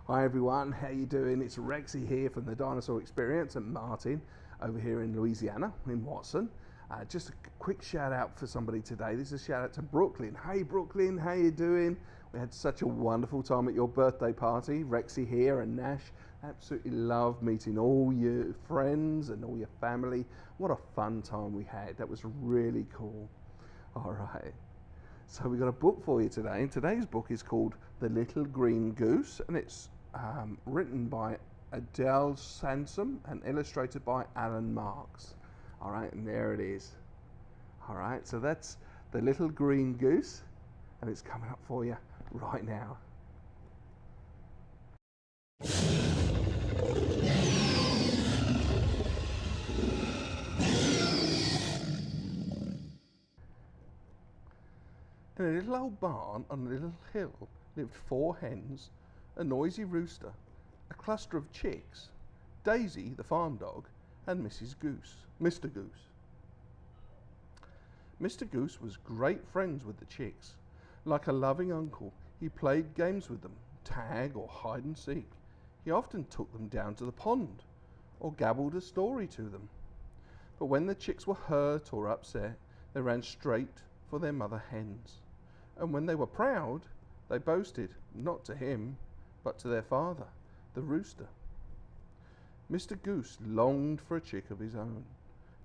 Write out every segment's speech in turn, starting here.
Hi everyone, how you doing? It's Rexi here from the Dinosaur Experience and Martin over here in Louisiana, in Watson. Just a quick shout out for somebody today. This is a shout out to Brooklyn. Hey Brooklyn, how you doing? We had such a wonderful time at your birthday party. Rexi here and Nash. Absolutely loved meeting all your friends and all your family. What a fun time we had. That was really cool. All right. So we've got a book for you today, and today's book is called The Little Green Goose, and it's written by Adele Sansom and illustrated by Alan Marks. All right, and there it is. All right, so that's The Little Green Goose, and it's coming up for you right now. In a little old barn on a little hill lived 4 hens, a noisy rooster, a cluster of chicks, Daisy the farm dog, and Mrs. Goose, Mr. Goose. Mr. Goose was great friends with the chicks. Like a loving uncle, he played games with them, tag or hide and seek. He often took them down to the pond, or gabbled a story to them. But when the chicks were hurt or upset, they ran straight for their mother hens. And when they were proud, they boasted, not to him, but to their father, the rooster. Mr. Goose longed for a chick of his own,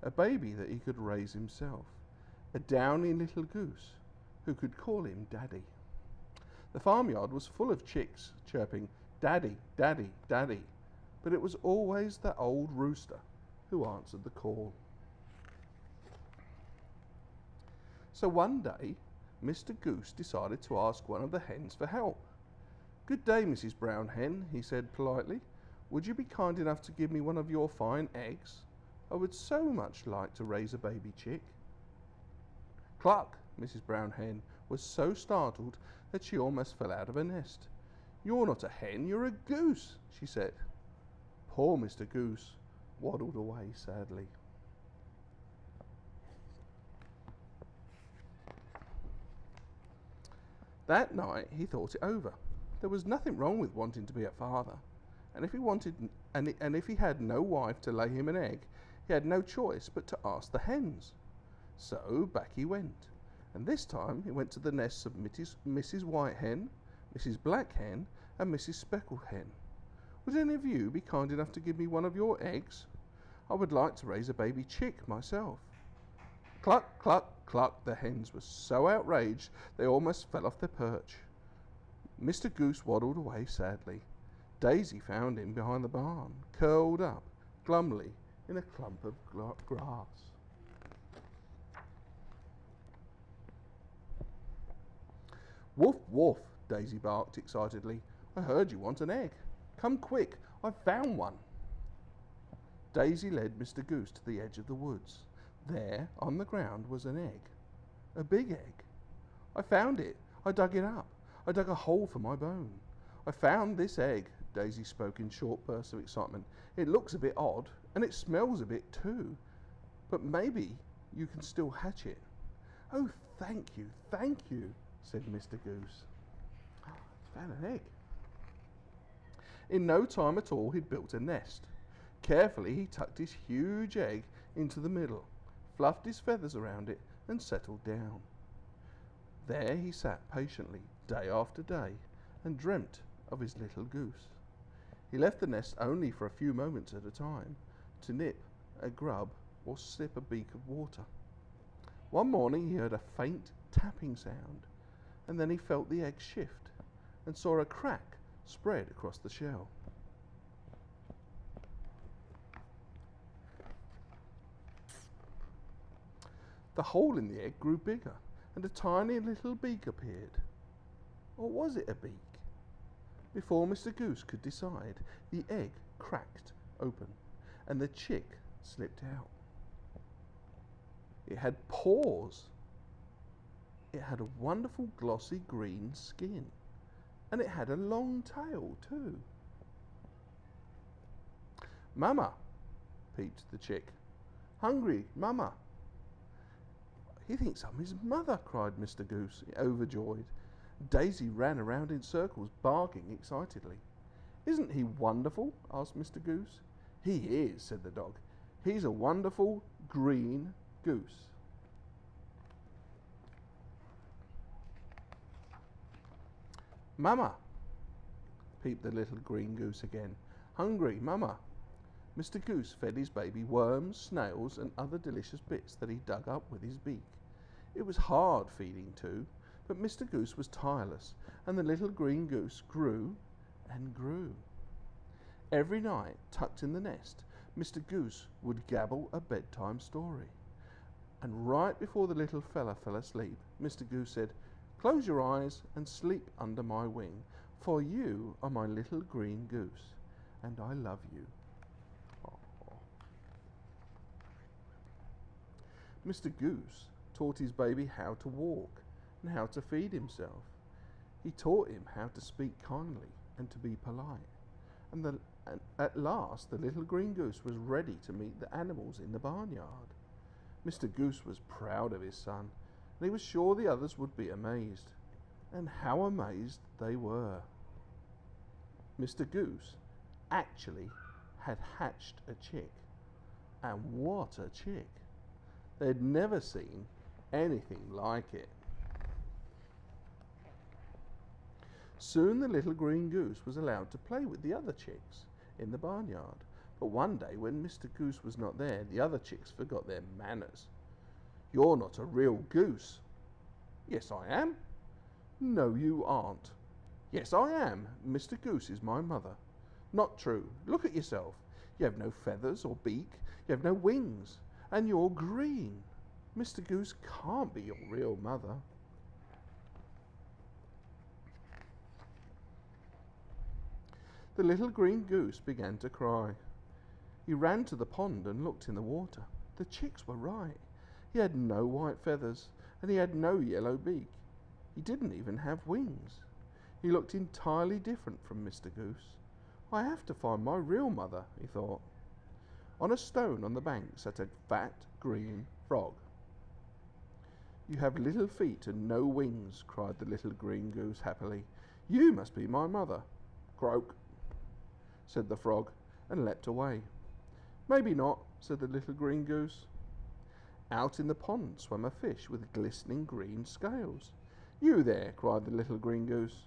a baby that he could raise himself, a downy little goose who could call him Daddy. The farmyard was full of chicks chirping, Daddy, Daddy, Daddy, but it was always the old rooster who answered the call. So one day, Mr. Goose decided to ask one of the hens for help. Good day, Mrs. Brown Hen, he said politely. Would you be kind enough to give me one of your fine eggs? I would so much like to raise a baby chick. Cluck! Mrs. Brown Hen was so startled that she almost fell out of her nest. You're not a hen, you're a goose, she said. Poor Mr. Goose waddled away sadly. That night he thought it over. There was nothing wrong with wanting to be a father, and if he had no wife to lay him an egg, he had no choice but to ask the hens. So back he went, and this time he went to the nests of Mrs. White Hen, Mrs. Black Hen, and Mrs. Speckled Hen. Would any of you be kind enough to give me one of your eggs? I would like to raise a baby chick myself. Cluck, cluck, cluck, the hens were so outraged they almost fell off their perch. Mr. Goose waddled away sadly. Daisy found him behind the barn, curled up glumly in a clump of grass. Woof, woof, Daisy barked excitedly. I heard you want an egg. Come quick, I've found one. Daisy led Mr. Goose to the edge of the woods. There, on the ground, was an egg. A big egg. I found it. I dug it up. I dug a hole for my bone. I found this egg, Daisy spoke in short bursts of excitement. It looks a bit odd, and it smells a bit too. But maybe you can still hatch it. Oh, thank you, said Mr. Goose. I found an egg. In no time at all, he'd built a nest. Carefully, he tucked his huge egg into the middle, fluffed his feathers around it, and settled down. There he sat patiently, day after day, and dreamt of his little goose. He left the nest only for a few moments at a time, to nip a grub or sip a beak of water. One morning he heard a faint tapping sound, and then he felt the egg shift, and saw a crack spread across the shell. The hole in the egg grew bigger, and a tiny little beak appeared. Or was it a beak? Before Mr. Goose could decide, the egg cracked open, and the chick slipped out. It had paws. It had a wonderful glossy green skin, and it had a long tail too. Mama, peeped the chick. Hungry, Mama. He thinks I'm his mother, cried Mr. Goose, overjoyed. Daisy ran around in circles, barking excitedly. Isn't he wonderful? Asked Mr. Goose. He is, said the dog. He's a wonderful green goose. Mama, peeped the little green goose again. Hungry, Mama. Mr. Goose fed his baby worms, snails, and other delicious bits that he dug up with his beak. It was hard feeding too, but Mr. Goose was tireless, and the little green goose grew and grew. Every night, tucked in the nest, Mr. Goose would gabble a bedtime story. And right before the little fella fell asleep, Mr. Goose said, "Close your eyes and sleep under my wing, for you are my little green goose, and I love you." Aww. Mr. Goose taught his baby how to walk and how to feed himself. He taught him how to speak kindly and to be polite. And at last the little green goose was ready to meet the animals in the barnyard. Mr. Goose was proud of his son, and he was sure the others would be amazed. And how amazed they were. Mr. Goose actually had hatched a chick. And what a chick! They'd never seen anything like it. Soon the little green goose was allowed to play with the other chicks in the barnyard. But one day when Mr. Goose was not there, the other chicks forgot their manners. "You're not a real goose." "Yes, I am." "No, you aren't." "Yes, I am. Mr. Goose is my mother." "Not true. Look at yourself. You have no feathers or beak. You have no wings. And you're green. Mr. Goose can't be your real mother." The little green goose began to cry. He ran to the pond and looked in the water. The chicks were right. He had no white feathers, and he had no yellow beak. He didn't even have wings. He looked entirely different from Mr. Goose. "I have to find my real mother," he thought. On a stone on the bank sat a fat green frog. "You have little feet and no wings," cried the little green goose happily. "You must be my mother." "Croak," said the frog, and leapt away. "Maybe not," said the little green goose. Out in the pond swam a fish with glistening green scales. "You there," cried the little green goose.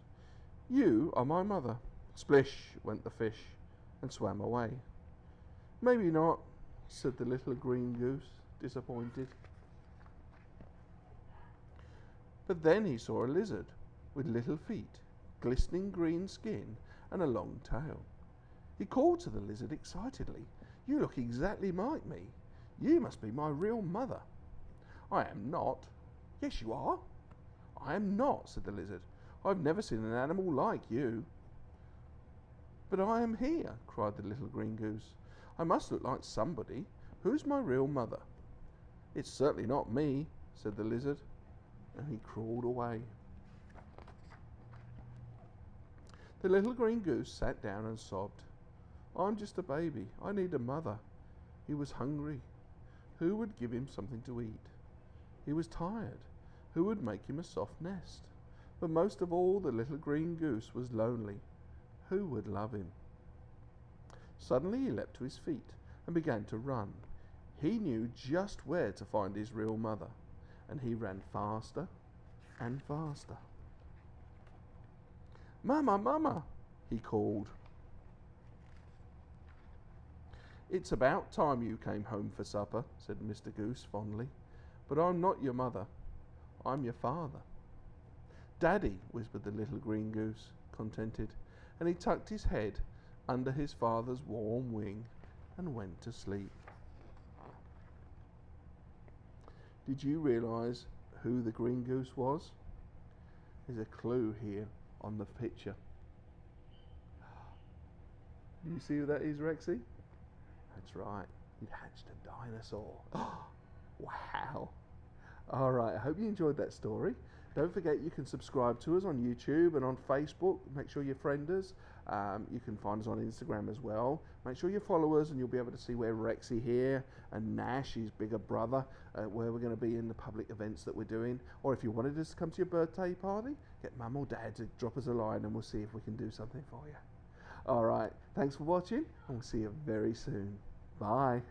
"You are my mother." Splish went the fish and swam away. "Maybe not," said the little green goose, disappointed. But then he saw a lizard with little feet, glistening green skin, and a long tail. He called to the lizard excitedly, "You look exactly like me. You must be my real mother." "I am not." "Yes, you are." "I am not," said the lizard. "I've never seen an animal like you." "But I am here," cried the little green goose. "I must look like somebody. Who's my real mother?" "It's certainly not me," said the lizard, and he crawled away. The little green goose sat down and sobbed. "I'm just a baby. I need a mother." He was hungry. Who would give him something to eat? He was tired. Who would make him a soft nest? But most of all, the little green goose was lonely. Who would love him? Suddenly he leapt to his feet and began to run. He knew just where to find his real mother, and he ran faster and faster. "Mama, Mama," he called. "It's about time you came home for supper," said Mr. Goose fondly. "But I'm not your mother. I'm your father." "Daddy," whispered the little green goose, contented, and he tucked his head under his father's warm wing and went to sleep. Did you realize who the green goose was? There's a clue here on the picture. Do you see who that is, Rexi? That's right. It hatched a dinosaur. Wow. All right. I hope you enjoyed that story. Don't forget you can subscribe to us on YouTube and on Facebook. Make sure you friend us. You can find us on Instagram as well. Make sure you follow us and you'll be able to see where Rexi here and Nash, his bigger brother, where we're going to be in the public events that we're doing. Or if you wanted us to come to your birthday party, get mum or dad to drop us a line and we'll see if we can do something for you. Alright, thanks for watching, and we'll see you very soon. Bye.